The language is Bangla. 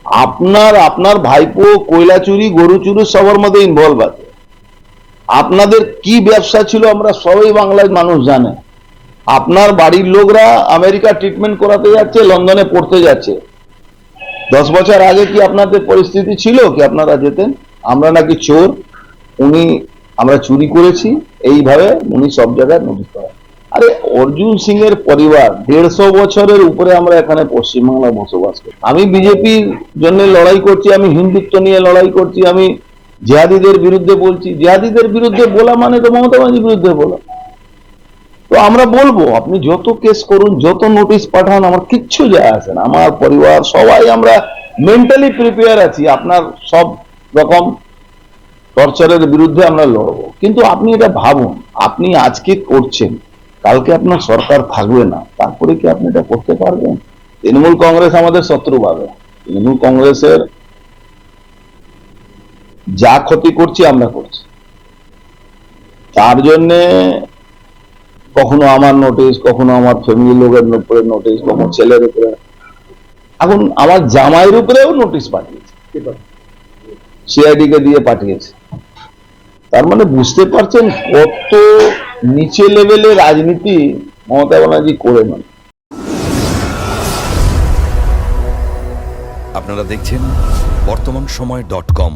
আপনার আপনার ভাইপো কয়লা চুরি গরু চুরি সবার মধ্যে ইনভলভ আছে। আপনাদের কি ব্যবসা ছিল আমরা সবাই বাংলার মানুষ জানে। আপনার বাড়ির লোকরা আমেরিকা ট্রিটমেন্ট করাতে যাচ্ছে, লন্ডনে পড়তে যাচ্ছে। 10 বছর আগে কি আপনাদের পরিস্থিতি ছিল কি আপনারা যেতেন? আমরা নাকি চোর, উনি আমরা চুরি করেছি, এইভাবে উনি সব জায়গায় নোটিশ করেন। আরে অর্জুন সিং এর পরিবার 150 বছরের উপরে আমরা এখানে পশ্চিমবাংলায় বসবাস করি। আমি বিজেপির জন্য লড়াই করছি, আমি হিন্দুত্ব নিয়ে লড়াই করছি, আমি জিহাদিদের বিরুদ্ধে বলছি। জিহাদিদের বিরুদ্ধে বলা মানে তো মমতা ব্যানার্জির বিরুদ্ধে বলা। তো আমরা বলবো আপনি যত কেস করুন, যত নোটিশ পাঠান, আমার কিচ্ছু যায় আসে না। আমার পরিবার সবাই আমরা মেন্টালি প্রিপেয়ার আছি আপনার সব রকম টর্চারের বিরুদ্ধে আমরা লড়বো। কিন্তু আপনি এটা ভাবুন, আপনি আজকে করছেন, কালকে আপনার সরকার থাকবে না, তারপরে কি আপনি এটা করতে পারবেন? তৃণমূল কংগ্রেস আমাদের শত্রু ভাবে। তৃণমূল কংগ্রেসের যা ক্ষতি করছি আমরা করছি, তার জন্যে কখনো আমার নোটিশ, কখনো আমার ফ্যামিলি লোকের উপরে নোটিশ, কখনো ছেলের উপরে, এখন আমার জামাইয়ের উপরেও নোটিশ পাঠিয়েছে, সিআইডি কে দিয়ে পাঠিয়েছে। তার মানে বুঝতে পারছেন কত নিচে লেভেলে রাজনীতি মমতা ব্যানার্জি করে নেন। আপনারা দেখছেন বর্তমানসময়.com।